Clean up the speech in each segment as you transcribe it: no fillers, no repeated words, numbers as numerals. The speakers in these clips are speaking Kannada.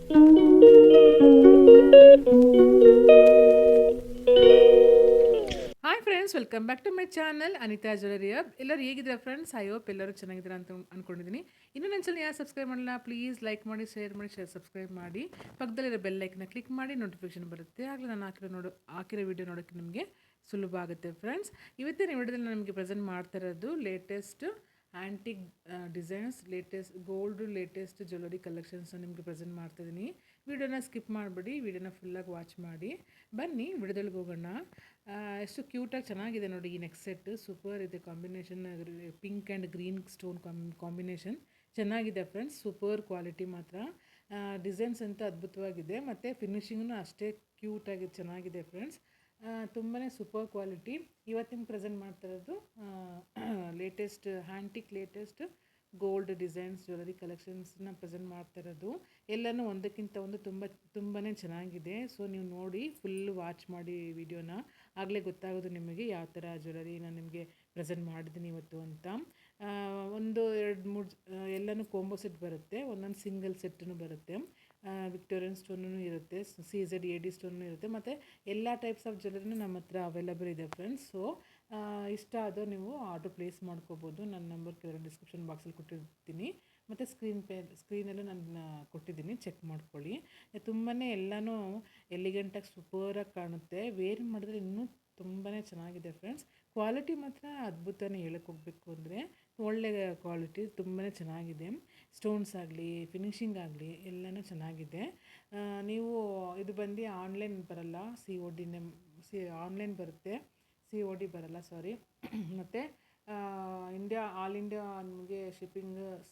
Hi friends, welcome back to my channel Anita jewellery hub. ಎಲ್ಲರೂ ಹೇಗಿದ್ದೀರಾ ಫ್ರೆಂಡ್ಸ್? ಐ ಹೋಪ್ ಎಲ್ಲರೂ ಚೆನ್ನಾಗಿದ್ದೀರಾ ಅಂತ ಅನ್ಕೊಂಡಿದ್ದೀನಿ. ಇನ್ನೂ ನನ್ನ ಚಾನಲ್ ಯಾರು ಸಬ್ಸ್ಕ್ರೈಬ್ ಮಾಡಲ್ಲ, ಪ್ಲೀಸ್ ಲೈಕ್ ಮಾಡಿ, ಶೇರ್ ಸಬ್ಸ್ಕ್ರೈಬ್ ಮಾಡಿ. ಪಕ್ಕದಲ್ಲಿರೋ ಬೆಲ್ ಐಕನ್ನ ಕ್ಲಿಕ್ ಮಾಡಿ, ನೋಟಿಫಿಕೇಶನ್ ಬರುತ್ತೆ. ಆಗಲೇ ನಾನು ಹಾಕಿರೋ ವಿಡಿಯೋ ನೋಡೋಕ್ಕೆ ನಿಮಗೆ ಸುಲಭ ಆಗುತ್ತೆ ಫ್ರೆಂಡ್ಸ್. ಇವತ್ತಿನ ವಿಡಿಯೋದಲ್ಲಿ ನಾನು ನಿಮಗೆ ಪ್ರೆಸೆಂಟ್ ಮಾಡ್ತಾ ಇರೋದು latest antique designs, latest jewellery collections ನಿಮಗೆ ಪ್ರೆಸೆಂಟ್ ಮಾಡ್ತಾಯಿದ್ದೀನಿ. ವಿಡಿಯೋನ ಸ್ಕಿಪ್ ಮಾಡಿಬಿಡಿ, ವಿಡಿಯೋನ ಫುಲ್ಲಾಗಿ ವಾಚ್ ಮಾಡಿ. ಬನ್ನಿ ವಿಡಿಯೋದೊಳಗೆ ಹೋಗೋಣ. ಎಷ್ಟು ಕ್ಯೂಟಾಗಿ ಚೆನ್ನಾಗಿದೆ ನೋಡಿ. ಈ ನೆಕ್ ಸೆಟ್ ಸೂಪರ್ ಇದೆ. Combination pink and green stone combination ಚೆನ್ನಾಗಿದೆ ಫ್ರೆಂಡ್ಸ್. ಸೂಪರ್ ಕ್ವಾಲಿಟಿ ಮಾತ್ರ. ಡಿಸೈನ್ಸ್ ಅಂತ ಅದ್ಭುತವಾಗಿದೆ, ಮತ್ತು ಫಿನಿಶಿಂಗೂ ಅಷ್ಟೇ ಕ್ಯೂಟಾಗಿ ಚೆನ್ನಾಗಿದೆ ಫ್ರೆಂಡ್ಸ್. ತುಂಬಾ ಸೂಪರ್ ಕ್ವಾಲಿಟಿ. ಇವತ್ತು ನಿಮ್ಗೆ ಪ್ರೆಸೆಂಟ್ ಮಾಡ್ತಿರೋದು ಲೇಟೆಸ್ಟ್ ಗೋಲ್ಡ್ ಡಿಸೈನ್ಸ್ ಜ್ಯುವೆಲರಿ ಕಲೆಕ್ಷನ್ಸ್ನ ಪ್ರೆಸೆಂಟ್ ಮಾಡ್ತಿರೋದು. ಎಲ್ಲನೂ ಒಂದಕ್ಕಿಂತ ಒಂದು ತುಂಬಾ ಚೆನ್ನಾಗಿದೆ. ಸೊ ನೀವು ನೋಡಿ, ಫುಲ್ ವಾಚ್ ಮಾಡಿ ವಿಡಿಯೋನ. ಆಗಲೇ ಗೊತ್ತಾಗೋದು ನಿಮಗೆ ಯಾವ ಥರ ಜ್ಯುವೆಲರಿ ನಾನು ನಿಮಗೆ ಪ್ರೆಸೆಂಟ್ ಮಾಡಿದ್ದೀನಿ ಇವತ್ತು ಅಂತ. ಒಂದು 2-3 ಎಲ್ಲನೂ ಕಾಂಬೋ ಸೆಟ್ ಬರುತ್ತೆ, ಒಂದೊಂದು ಸಿಂಗಲ್ ಸೆಟ್ಟೂ ಬರುತ್ತೆ. ವಿಕ್ಟೋರಿಯನ್ ಸ್ಟೋನೂ ಇರುತ್ತೆ, CZ AD ಸ್ಟೋನೂ ಇರುತ್ತೆ, ಮತ್ತು ಎಲ್ಲ ಟೈಪ್ಸ್ ಆಫ್ ಜ್ಯುವೆಲರಿನೂ ನಮ್ಮ ಹತ್ರ ಅವೈಲಬಲ್ ಇದೆ ಫ್ರೆಂಡ್ಸ್. ಸೊ ಇಷ್ಟ ಆದರೂ ನೀವು ಆರ್ಡ್ರ್ ಪ್ಲೇಸ್ ಮಾಡ್ಕೋಬೋದು. ನನ್ನ ನಂಬರ್ ಕೆಳಗಡೆ ಡಿಸ್ಕ್ರಿಪ್ಷನ್ ಬಾಕ್ಸಲ್ಲಿ ಕೊಟ್ಟಿರ್ತೀನಿ, ಮತ್ತು ಸ್ಕ್ರೀನಲ್ಲೂ ನಾನು ಕೊಟ್ಟಿದ್ದೀನಿ, ಚೆಕ್ ಮಾಡ್ಕೊಳ್ಳಿ. ತುಂಬಾ ಎಲ್ಲನೂ ಎಲಿಗೆಂಟಾಗಿ ಸೂಪರಾಗಿ ಕಾಣುತ್ತೆ. ವೇರ್ ಮಾಡಿದ್ರೆ ಇನ್ನೂ ತುಂಬಾ ಚೆನ್ನಾಗಿದೆ ಫ್ರೆಂಡ್ಸ್. ಕ್ವಾಲಿಟಿ ಮಾತ್ರ ಅದ್ಭುತನೇ, ಹೇಳಕ್ಕೆ ಹೋಗಬೇಕು ಅಂದರೆ ಒಳ್ಳೆಯ ಕ್ವಾಲಿಟಿ, ತುಂಬಾ ಚೆನ್ನಾಗಿದೆ. ಸ್ಟೋನ್ಸ್ ಆಗಲಿ, ಫಿನಿಶಿಂಗ್ ಆಗಲಿ ಎಲ್ಲನೂ ಚೆನ್ನಾಗಿದೆ. ನೀವು ಇದು ಬಂದು ಆನ್ಲೈನ್ ಬರಲ್ಲ, ಆನ್ಲೈನ್ ಬರುತ್ತೆ, COD ಬರಲ್ಲ, ಸಾರಿ. ಮತ್ತು ಆಲ್ ಇಂಡಿಯಾ ನಿಮಗೆ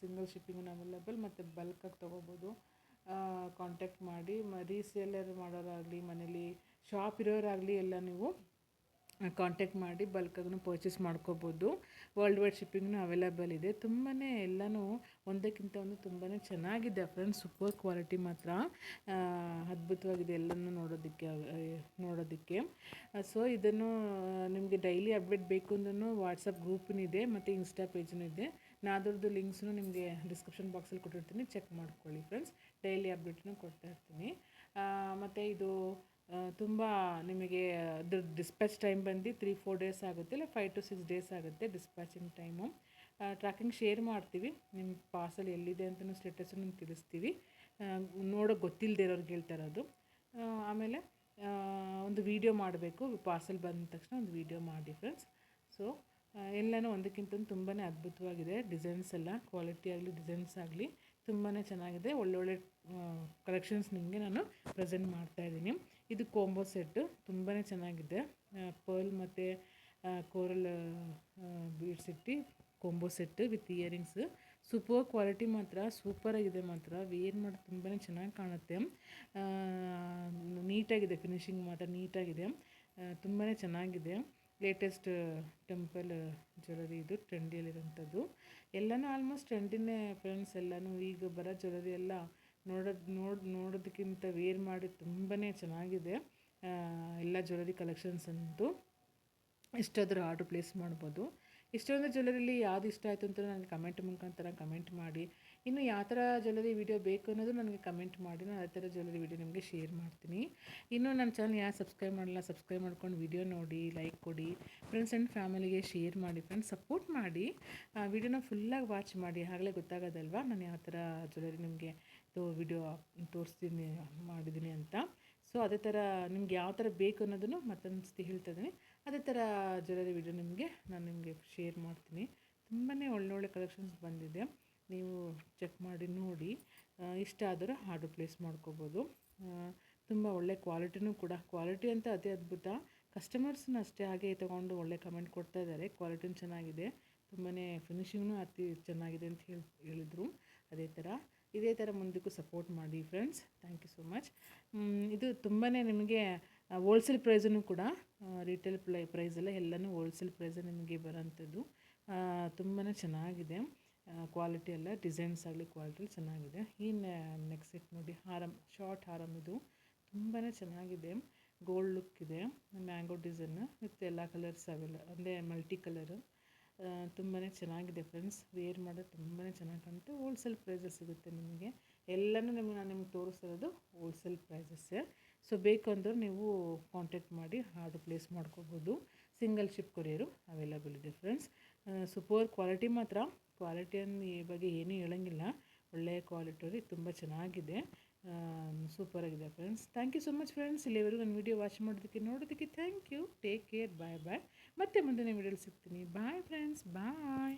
ಸಿಂಗಲ್ ಶಿಪ್ಪಿಂಗ್ ಅವೈಲಬಲ್, ಮತ್ತು ಬಲ್ಕಾಗಿ ತೊಗೋಬೋದು. ಕಾಂಟ್ಯಾಕ್ಟ್ ಮಾಡಿ. ರೀಸೇಲರ್ ಮಾಡೋರಾಗಲಿ, ಮನೇಲಿ ಶಾಪ್ ಇರೋರಾಗಲಿ ಎಲ್ಲ ನೀವು ಕಾಂಟ್ಯಾಕ್ಟ್ ಮಾಡಿ ಬಲ್ಕಾಗೂ ಪರ್ಚೇಸ್ ಮಾಡ್ಕೋಬೋದು. ವರ್ಲ್ಡ್ ವೈಡ್ ಶಿಪ್ಪಿಂಗ್ನೂ ಅವೈಲಬಲ್ ಇದೆ. ತುಂಬಾ ಎಲ್ಲನೂ ಒಂದಕ್ಕಿಂತ ಒಂದು ತುಂಬಾ ಚೆನ್ನಾಗಿದೆ ಫ್ರೆಂಡ್ಸ್. ಸೂಪರ್ ಕ್ವಾಲಿಟಿ ಮಾತ್ರ ಅದ್ಭುತವಾಗಿದೆ ಎಲ್ಲನೂ ನೋಡೋದಕ್ಕೆ. ಸೊ ಇದನ್ನು ನಿಮಗೆ ಡೈಲಿ ಅಪ್ಡೇಟ್ ಬೇಕು ಅಂದ್ರೂ ವಾಟ್ಸಪ್ ಗ್ರೂಪಿನೂ ಇದೆ, ಮತ್ತು ಇನ್ಸ್ಟಾ ಪೇಜ್ನೂ ಇದೆ. ನಾದ್ರದ್ದು ಲಿಂಕ್ಸ್ನು ನಿಮಗೆ ಡಿಸ್ಕ್ರಿಪ್ಷನ್ ಬಾಕ್ಸಲ್ಲಿ ಕೊಟ್ಟಿರ್ತೀನಿ, ಚೆಕ್ ಮಾಡ್ಕೊಳ್ಳಿ ಫ್ರೆಂಡ್ಸ್. ಡೈಲಿ ಅಪ್ಡೇಟ್ನು ಕೊಡ್ತಾ ಇರ್ತೀನಿ. ಮತ್ತು ಇದು ತುಂಬ ನಿಮಗೆ ಅದ್ರ ಡಿಸ್ಪ್ಯಾಚ್ ಟೈಮ್ ಬಂದು 3-4 ಡೇಸ್ ಆಗುತ್ತೆ, ಇಲ್ಲ 5 to 6 ಡೇಸ್ ಆಗುತ್ತೆ ಡಿಸ್ಪ್ಯಾಚಿಂಗ್ ಟೈಮು. ಟ್ರ್ಯಾಕಿಂಗ್ ಶೇರ್ ಮಾಡ್ತೀವಿ, ನಿಮ್ಮ ಪಾರ್ಸಲ್ ಎಲ್ಲಿದೆ ಅಂತಲೂ ಸ್ಟೇಟಸನ್ನು ತಿಳಿಸ್ತೀವಿ. ನೋಡೋಕೆ ಗೊತ್ತಿಲ್ಲದೆ ಇರೋರಿಗೆ ಹೇಳ್ತಾ ಇರೋದು. ಆಮೇಲೆ ಒಂದು ವಿಡಿಯೋ ಮಾಡಬೇಕು, ಪಾರ್ಸಲ್ ಬಂದ ತಕ್ಷಣ ಒಂದು ವಿಡಿಯೋ ಮಾಡಿ ಫ್ರೆಂಡ್ಸ್. ಸೊ ಎಲ್ಲನೂ ಒಂದಕ್ಕಿಂತ ತುಂಬಾ ಅದ್ಭುತವಾಗಿದೆ. ಡಿಸೈನ್ಸ್ ಎಲ್ಲ ಕ್ವಾಲಿಟಿ ಆಗಲಿ, ಡಿಸೈನ್ಸ್ ಆಗಲಿ ತುಂಬಾ ಚೆನ್ನಾಗಿದೆ. ಒಳ್ಳೊಳ್ಳೆ ಕಲೆಕ್ಷನ್ಸ್ ನಿಮಗೆ ನಾನು ಪ್ರೆಸೆಂಟ್ ಮಾಡ್ತಾಯಿದ್ದೀನಿ. ಇದು ಕಾಂಬೋ ಸೆಟ್ಟು ತುಂಬಾ ಚೆನ್ನಾಗಿದೆ. ಪರ್ಲ್ ಮತ್ತು ಕೋರಲ್ ಬೀಡ್ಸ್ ಇಟ್ಟು combo set with earrings. Super quality ಮಾತ್ರ, ಸೂಪರಾಗಿದೆ ಮಾತ್ರ. ವೇರ್ ಮಾಡಿ ತುಂಬಾ ಚೆನ್ನಾಗಿ ಕಾಣುತ್ತೆ. ನೀಟಾಗಿದೆ, ಫಿನಿಶಿಂಗ್ ಮಾತ್ರ ನೀಟಾಗಿದೆ, ತುಂಬಾ ಚೆನ್ನಾಗಿದೆ. ಲೇಟೆಸ್ಟ್ ಟೆಂಪಲ್ ಜ್ಯುವೆಲರಿ, ಇದು ಟ್ರೆಂಡಿಯಲ್ಲಿರೋಂಥದ್ದು. ಎಲ್ಲನೂ ಆಲ್ಮೋಸ್ಟ್ ಟ್ರೆಂಡಿನೇ ಫ್ರೆಂಡ್ಸ್. ಎಲ್ಲನೂ ಈಗ ಬರೋ ಜ್ಯುವೆಲರಿ ಎಲ್ಲ ನೋಡೋದಕ್ಕಿಂತ ವೇರ್ ಮಾಡಿ ತುಂಬಾ ಚೆನ್ನಾಗಿದೆ ಎಲ್ಲ ಜ್ಯುವೆಲರಿ ಕಲೆಕ್ಷನ್ಸ್ ಅಂತೂ. ಇಷ್ಟಾದರೂ ಆರ್ಡ್ರ್ ಪ್ಲೇಸ್ ಮಾಡ್ಬೋದು. ಇಷ್ಟೊಂದು ಜ್ಯುವೆಲರಿಲಿ ಯಾವುದು ಇಷ್ಟ ಆಯಿತು ಅಂತ ನನಗೆ ಕಮೆಂಟ್ ಮುಖಾಂತರ ಕಮೆಂಟ್ ಮಾಡಿ. ಇನ್ನು ಯಾವ ಥರ ಜ್ಯುವೆಲರಿ ವಿಡಿಯೋ ಬೇಕು ಅನ್ನೋದು ನನಗೆ ಕಮೆಂಟ್ ಮಾಡಿ, ನಾನು ಅದೇ ಥರ ಜ್ಯುವೆಲರಿ ವಿಡಿಯೋ ನಿಮಗೆ ಶೇರ್ ಮಾಡ್ತೀನಿ. ಇನ್ನೂ ನನ್ನ ಚಾನಲ್ ಯಾರು ಸಬ್ಸ್ಕ್ರೈಬ್ ಮಾಡಲ್ಲ, ಸಬ್ಸ್ಕ್ರೈಬ್ ಮಾಡ್ಕೊಂಡು ವಿಡಿಯೋ ನೋಡಿ, ಲೈಕ್ ಕೊಡಿ, ಫ್ರೆಂಡ್ಸ್ ಆ್ಯಂಡ್ ಫ್ಯಾಮಿಲಿಗೆ ಶೇರ್ ಮಾಡಿ ಫ್ರೆಂಡ್ಸ್. ಸಪೋರ್ಟ್ ಮಾಡಿ, ವಿಡಿಯೋನ ಫುಲ್ಲಾಗಿ ವಾಚ್ ಮಾಡಿ, ಆಗಲೇ ಗೊತ್ತಾಗೋದಲ್ವಾ ನಾನು ಯಾವ ಥರ ಜ್ಯುವೆಲರಿ ನಿಮಗೆ ವಿಡಿಯೋ ಮಾಡಿದ್ದೀನಿ ಅಂತ. ಸೊ ಅದೇ ಥರ ನಿಮ್ಗೆ ಯಾವ ಥರ ಬೇಕು ಅನ್ನೋದನ್ನು ಮತ್ತೊಂದು ಸತಿ ಹೇಳ್ತಾ ಇದ್ದೀನಿ. ಅದೇ ಥರ ಜ್ಯುವೆಲರಿ ವಿಡಿಯೋ ನಾನು ನಿಮಗೆ ಶೇರ್ ಮಾಡ್ತೀನಿ. ತುಂಬಾ ಒಳ್ಳೊಳ್ಳೆ ಕಲೆಕ್ಷನ್ಸ್ ಬಂದಿದೆ, ನೀವು ಚೆಕ್ ಮಾಡಿ ನೋಡಿ. ಇಷ್ಟ ಆದರೂ ಆರ್ಡ್ರ್ ಪ್ಲೇಸ್ ಮಾಡ್ಕೋಬೋದು. ತುಂಬ ಒಳ್ಳೆ ಕ್ವಾಲಿಟಿನೂ ಕೂಡ, ಕ್ವಾಲಿಟಿ ಅಂತ ಅದೇ ಅದ್ಭುತ. ಕಸ್ಟಮರ್ಸ್ನ ಅಷ್ಟೇ ಹಾಗೆ ತೊಗೊಂಡು ಒಳ್ಳೆ ಕಮೆಂಟ್ ಕೊಡ್ತಾ ಇದ್ದಾರೆ. ಕ್ವಾಲಿಟಿನೂ ಚೆನ್ನಾಗಿದೆ, ತುಂಬಾ ಫಿನಿಶಿಂಗ್ನೂ ಅತಿ ಚೆನ್ನಾಗಿದೆ ಅಂತ ಹೇಳಿದರು. ಇದೇ ಥರ ಮುಂದಕ್ಕೂ ಸಪೋರ್ಟ್ ಮಾಡಿ friends. Thank you so much. ಇದು ತುಂಬಾ ನಿಮಗೆ ಹೋಲ್ಸೇಲ್ ಪ್ರೈಸನ್ನು ಕೂಡ, ರಿಟೇಲ್ ಪ್ರೈಸೆಲ್ಲ ಎಲ್ಲನೂ ಹೋಲ್ಸೇಲ್ ಪ್ರೈಸೇ ನಿಮಗೆ ಬರೋಂಥದ್ದು. ತುಂಬಾ ಚೆನ್ನಾಗಿದೆ ಕ್ವಾಲಿಟಿ ಎಲ್ಲ, ಡಿಸೈನ್ಸ್ ಆಗಲಿ ಕ್ವಾಲಿಟಿ ಚೆನ್ನಾಗಿದೆ. ಈ ನೆಕ್ ಸೆಟ್ ನೋಡಿ, ಶಾರ್ಟ್ ಹಾರಮ್ ಇದು ತುಂಬಾ ಚೆನ್ನಾಗಿದೆ. ಗೋಲ್ಡ್ ಲುಕ್ ಇದೆ, ಮ್ಯಾಂಗೋ ಡಿಸೈನ್ ವಿತ್ ಎಲ್ಲ ಕಲರ್ಸ್ ಅಂದರೆ ಮಲ್ಟಿ ಕಲರು. ತುಂಬಾ ಚೆನ್ನಾಗಿದೆ ಫ್ರೆಂಡ್ಸ್. ವೇರ್ ಮಾಡೋದು ತುಂಬಾ ಚೆನ್ನಾಗಿ ಕಾಣುತ್ತೆ. ಹೋಲ್ಸೇಲ್ ಪ್ರೈಸಲ್ಲಿ ಸಿಗುತ್ತೆ ನಿಮಗೆ. ಎಲ್ಲನೂ ನಾನು ನಿಮ್ಗೆ ತೋರಿಸ್ತಿರೋದು ಹೋಲ್ಸೇಲ್ ಪ್ರೈಸಸ್ಸೇ. ಸೊ ಬೇಕು ಅಂದ್ರೆ ನೀವು ಕಾಂಟ್ಯಾಕ್ಟ್ ಮಾಡಿ ಆರ್ಡ್ರ್ ಪ್ಲೇಸ್ ಮಾಡ್ಕೋಬೋದು. ಸಿಂಗಲ್ ಶಿಪ್ ಕೊರಿಯರು ಅವೈಲಬಲ್ ಇದೆ ಫ್ರೆಂಡ್ಸ್. ಸೂಪರ್ ಕ್ವಾಲಿಟಿ ಮಾತ್ರ, ಕ್ವಾಲಿಟಿಯನ್ನು ಈ ಬಗ್ಗೆ ಏನೂ ಹೇಳೋಂಗಿಲ್ಲ. ಒಳ್ಳೆಯ ಕ್ವಾಲಿಟಿ ತುಂಬ ಚೆನ್ನಾಗಿದೆ, ಸೂಪರಾಗಿದೆ friends. Thank you so much friends. ಇಲ್ಲಿವರೆಗೂ ನನ್ನ ವೀಡಿಯೋ ವಾಚ್ ನೋಡೋದಕ್ಕೆ thank you. Take care, bye bye. ಮತ್ತೆ ಮುಂದಿನ ವೀಡಿಯೋಲಿ ಸಿಗ್ತೀನಿ. ಬಾಯ್ ಫ್ರೆಂಡ್ಸ್, ಬಾಯ್.